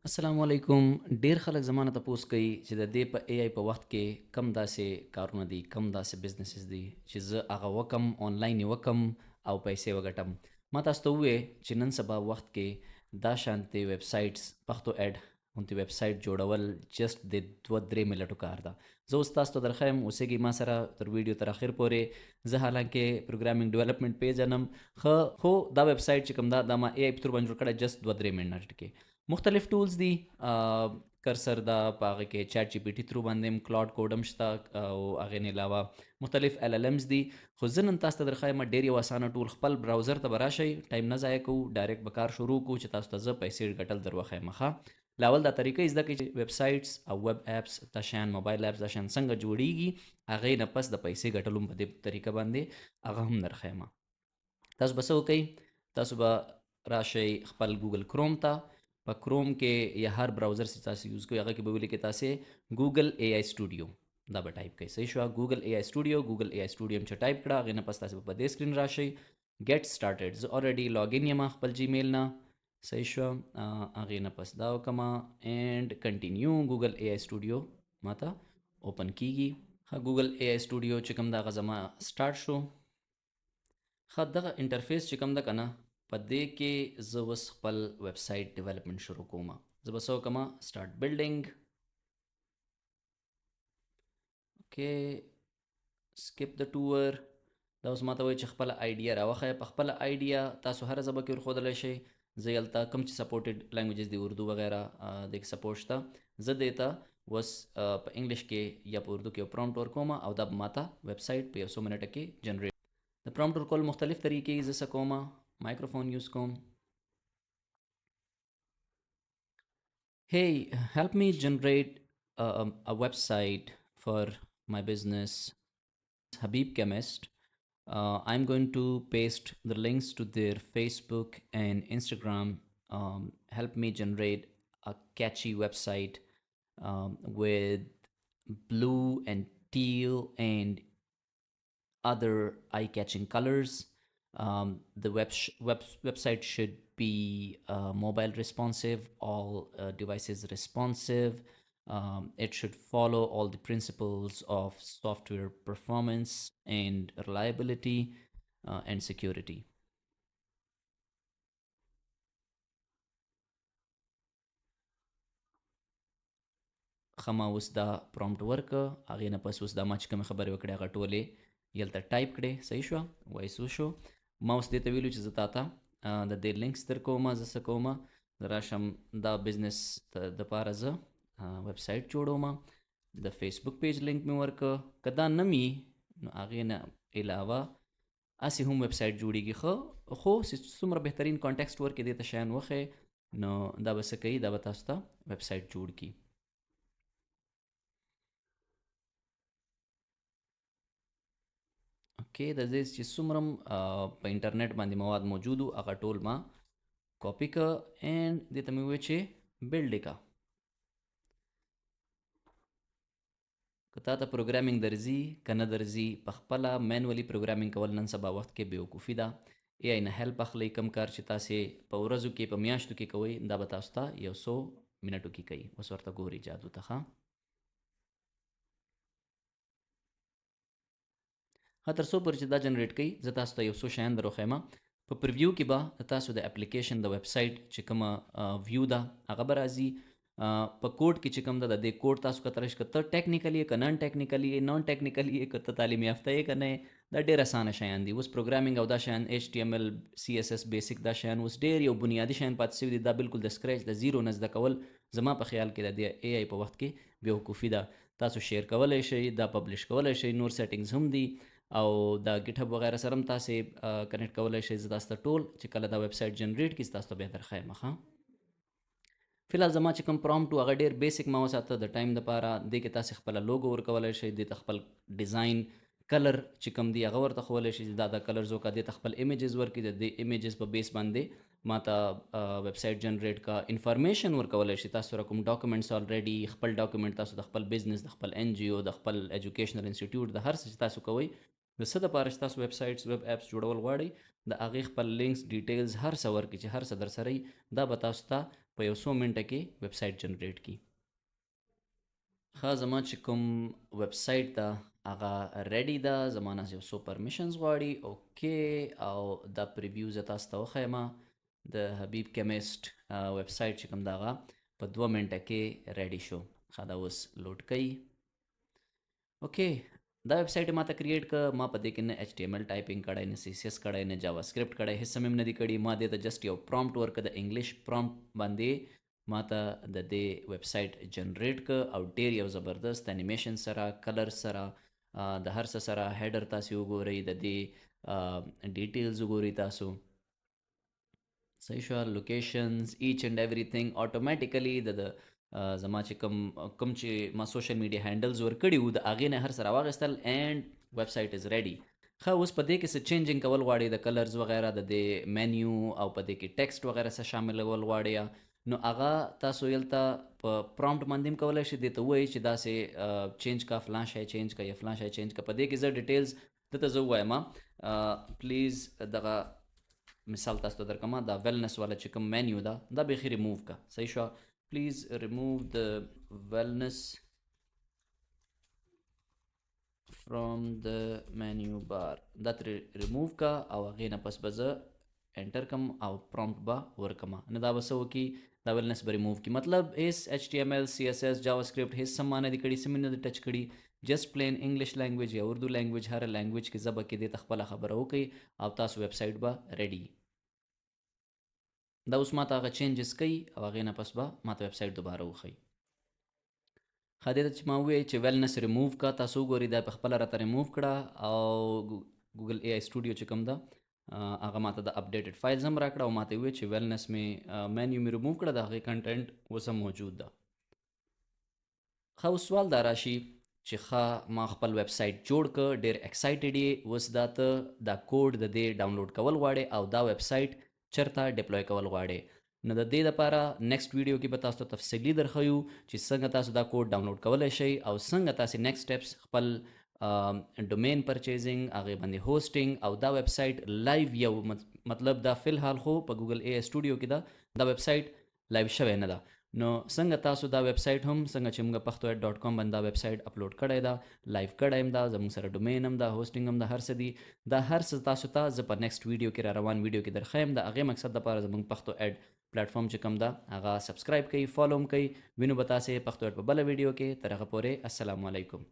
السلام علیکم. ډیر خلک زمانه تپوس کوي چې د دې په AI په وخت کې کم داسې کارونه دي، کم داسې بزنسز دي چې زه هغه وکم، آنلاین یې وکم او پیسې وګټم. ما تاسو ته ووایې چې نن سبا وخت کې دا شانتې ویب سایټس، پښتو اډ غوندې ویب سایټ جوړول جسټ د 2-3 منټو کار ده. زه اوس تاسو ته درښیم، اوسېږئ ما سره تر ویډیو تر اخر پورې. زه حالانکې پروګرامینګ ډیولپمنټ پیژنم، خو دا ویب سایټ چې کوم دا ما AI په تور باندې جوړ کړی جسټ 2-3 منټ کې. مختلف ټولز دي، کرسر دا په هغه کې چیټ جی پی ټي تھرو باندې هم کلاود کوډ هم شته او هغې نه علاوه مختلف LLMs دي. خو زه نن تاسو ته درښایم ډېر یو اسانه ټول. خپل براوزر ته به راشئ، ټایم نه ضایع کوو، ډایرکټ به کار شروع کوو چې تاسو ته زه پیسې ګټل در وښیم. ښه، لاول دا طریقه زده کړئ چې ویب سایټس او ویب اپس دا شیان، موبایل اپس دا شیان څنګه جوړیږي. هغې نه پس د پیسې ګټلو په دې طریقه باندې هغه هم درښیم. تاسو به څه وکئ؟ تاسو به راشئ خپل ګوګل کروم ته. په کروم کې یا هر براوزر چې تاسو یوز کوئ هغه کې به ولیکئ تاسې ګوګل AI سټوډیو. دا به ټایپ کړئ. صحیح شوه؟ ګوګل AI سټوډیو. ګوګل AI سټوډیو هم چې ټایپ کړه، هغې نه پس تاسې به په دې سکرین راشئ. ګیټ سټارټډ. زه الریډي لاګ ان یم خپل جیمیل نه. صحیح شوه؟ هغې نه پس دا وکړم اینډ کنټینیو. ګوګل AI سټوډیو ماته اوپن کیږي. ښه، ګوګل AI سټوډیو چې کوم دا هغه زما سټارټ شو. ښه، دغه انټرفیس چې کوم ده که نه، په دې کې زه اوس خپل ویب سایټ ډیولپمنټ شروع کوم. زه به څه وکړم؟ سټارټ بلډینګ. اوکې، سکپ د ټور. دا اوس ماته وایي چې خپله آیډیا راوښیه. په خپله آیډیا تاسو هره ژبه کې ورښودلی شئ. زه هلته کوم چې سپورټډ لینګویجز دي، اردو وغیره دې کې سپورټ شته. زه دې ته اوس په انګلیش کې یا په اردو کې یو پرومپټ ورکوم او دا به ماته ویب سایټ په 100 منټه کې جنریټ. د پرومپټ ورکول مختلف طریقې. زه څه کوم؟ مایکروفون یوز کوم. Hey, help me generate a website for my business, Habib Chemist. I'm going to paste the links to their Facebook and Instagram. Help me generate a catchy website with blue and teal and other eye-catching colors. The website should be mobile responsive, all devices responsive. It should follow all the principles of software performance and reliability and security. خما اوس دا پرومپټ ورکه، هغې نه پس اوس دا ما چې کومې خبرې وکړې هغه ټولې یلته ټایپ کړې. صحیح شوه؟ وایس وشو. ما اوس دې ته ویلو چې زه تا ته د دې لینکس در کوم. زه څه کوم؟ زه راشم دا بزنس دپاره زه ویب سایټ جوړوم. د فیسبوک پیج لینک مې ورکه. که دا نه وي نو هغې نه علاوه هسې هم ویب سایټ جوړیږي. خو څومره بهترین کانټیکسټ ورکړي دې ته شیان وښیې نو دا به څه کوي؟ دا به تاسو ته ویب سایټ جوړ کړي. اوکې، د دې چې څومره په انټرنیټ باندې مواد موجود و هغه ټول ما کاپي که اینډ دې ته مې وویل چې بلډ یې که. که تا ته پروګرامینګ درځي که نه درځي، په خپله مینولي پروګرامینګ کول نن سبا وخت کې بېوقوفي ده. AI نه هیلپ اخلئ. کم کار چې تاسې په ورځو کې په میاشتو کې کوئ دا به تاسو ته 100 منټو کې کوي. اوس ورته ګورئ جادو ته. ښه، تر څو پورې چې دا جنریټ کوي زه تاسو ته یو څو شیان در وښیم. په پریویو کې به تاسو د اپلیکیشن د ویب سایټ چې کومه ویو ده هغه به راځي. په کوډ کې چې کوم ده د دې کوډ تاسو کتلی شئ. که ته ټیکنیکلی یې که نن ټیکنیکلی یې نان ټیکنیکلی یې که ته تعلیم یافته یې که نه یې، دا ډېر اسانه شیان دي. اوس پروګرامینګ او دا شیان HTML CSS بیسک دا شیان اوس ډېر یو بنیادي شیان پاتې شوي دي. دا بالکل د سکریچ د زیرو نه زده کول زما په خیال کې د دې AI په وخت کې بېوقوفي ده. تاسو شیر کولی شئ، دا پبلش کولی شئ، نور سیټینګز هم دي او دا ګیټ هب وغیره سره هم تاسې کنیکټ کولی شئ. زه تاسو ته ټول چې کله دا ویب سایټ جنریټ کړي زه تاسو ته بیا درښیم. ښه، فلحال زما چې کوم پرومپټ و هغه ډېر بیسک ما وساته د ټایم دپاره. دې کې تاسې خپله لوګو ورکولی شئ، دې ته خپل ډیزاین کلر چې کوم دی هغه ورته ښولی شئ. دا کلرز وکړه. دې ته خپل ایمیجز ورکړي. د دې ایمیجز په بیس باندې ما ته ویب سایټ جنریټ کا. انفارمیشن ورکولی شئ. تاسو سره کوم ډاکومنټس الریډي، خپل ډاکومنټ تاسو د خپل بزنس، د خپل NGO، د خپل ایجوکیشنل انسټیټیوټ، د هر څه چې تاسو کوئ د څه دپاره چې تاسو ویب سایټس ویب اپس جوړول غواړئ د هغې خپل لینکس ډیټیلز هر څه ورکړي چې هر څه در سره وي دا به تاسو ته په یو څو منټه کې ویب سایټ جنریټ کی. ښه زما چې کوم ویب سایټ ده هغه ریډي ده، زما نه یو څو پرمیشنز غواړي. اوکې، او دا پریویو زه تاسو ته وښیم. د حبیب کیمسټ ویب سایټ چې کوم ده هغه په 2 منټه کې ریډي شو. ښه دا اوس لوډ کوي. اوکې، دا ویب سایټ ما ته کریټ ک. ما په دې کې نه HTML ټایپینګ کړی، نه CSS کړی، نه جاوا سکرپټ کړی، هیڅ هم نه دی کړی. ما دې ته جسټ یو پرومپټ ورکړ د انګلیش پرومپټ باندې ما ته د دې ویب سایټ جنریټ ک، او ډیر یو زبردست انیمیشن سره، کلر سره، د هر څه سره. هیډر تاسو وګورئ، د دې ډیټیلز وګورئ تاسو. صحیح شو. لوکیشنز ایچ اینڈ ایوریثینګ اتوماتیکلی د زما چې کوم چې ما سوشل میډیا هینډلز ورکړي وو د هغې نه هر سره واغېستل اینډ ویب سایټ از ریډي. ښه، اوس په دې کې څه چینجینګ کول غواړئ، د کلرز وغیره، د دې مینیو، او په دې کې ټیکسټ وغیره څه شاملول غواړئ، نو هغه تاسو یلته په پرومپټ باندې هم کولی شئ. دې ته ووایئ چې داسې چینج کا، فلان شی چینج کا، یا فلان شی چینج کا. په دې کې زه ډیټیلز دته زه ووایم پلیز دغه مثال تاسو ته درکمه، دا ویلنس والا چې کوم مینیو ده دا بیخي ریموو کا. صحیح شو. پلیز ریموو د ویلنس فرام د مینیو بار. دا ترې ریموو کا، او هغې نه پس به زه انټر کم او پرومپټ به ورکمه. نو دا به څه وکړي، دا ویلنس به ریموو کړي. مطلب هیڅ HTML CSS جاوا سکرپټ هیڅ څه ما نه دي کړي، څه مې نه دي ټچ کړي. جسټ پلین انګلیش لینګویج یا اردو لینګویج، هر لینګویج کې زه به کې دې ته خپله خبره وکړئ، او تاسو ویب سایټ به ریډي. دا اوس ما ته هغه چینجز کوي، او هغې نه پس به ما ته ویب سایټ دوباره وښیي. ښه، دې ته چې ما ووایي چې ویلنس ریموو کا، تاسو وګورئ دا په خپله راته ریموو کړه. او ګوګل AI سټوډیو چې کوم ده هغه ما ته د اپډیټډ فایلز هم راکړه، او ما ته یې وویل چې ویلنس مې مینیو مې ریموو کړه، د هغې کنټینټ اوس هم موجود ده. ښه، اوس سوال دا راشي چې ښه ما خپل ویب سایټ جوړ کړ، ډېر ایکسایټډ یې، اوس دا ته دا کوډ د دې ډاونلوډ کول غواړې، او دا ویب سایټ چېرته ډپلوی کول غواړې. نو د دې دپاره نیکسټ ویډیو کې به تاسو ته تفصیلي درښیو چې څنګه تاسو دا کوډ ډاونلوډ کولی شئ، او څنګه تاسې نیکسټ سټیپس خپل ډومین پرچیزینګ، هغې باندې هوسټینګ، او دا ویب سایټ لایو یو مطلب دا فی الحال خو په ګوګل AI سټوډیو کې دا ویب سایټ لایو شوی نه ده. نو څنګه تاسو دا ویب سایټ هم څنګه چې موږ pachto@.com باندې دا ویب سایټ اپلوډ کړی ده، لایو کړی هم ده، زموږ سره ډومین هم ده، هوسټینګ هم ده، هر څه دي. دا هر څه تاسو ته زه په نیکسټ ویډیو کې، را روان ویډیو کې درښیم. د هغې مقصد دپاره زموږ پښتو ایډ پلیټفارم چې کوم ده هغه سبسکرایب کړئ، فالو هم کړئ. وینو به تاسې پښتو ایډ په بله ویډیو کې. تر هغه پورې السلام علیکم.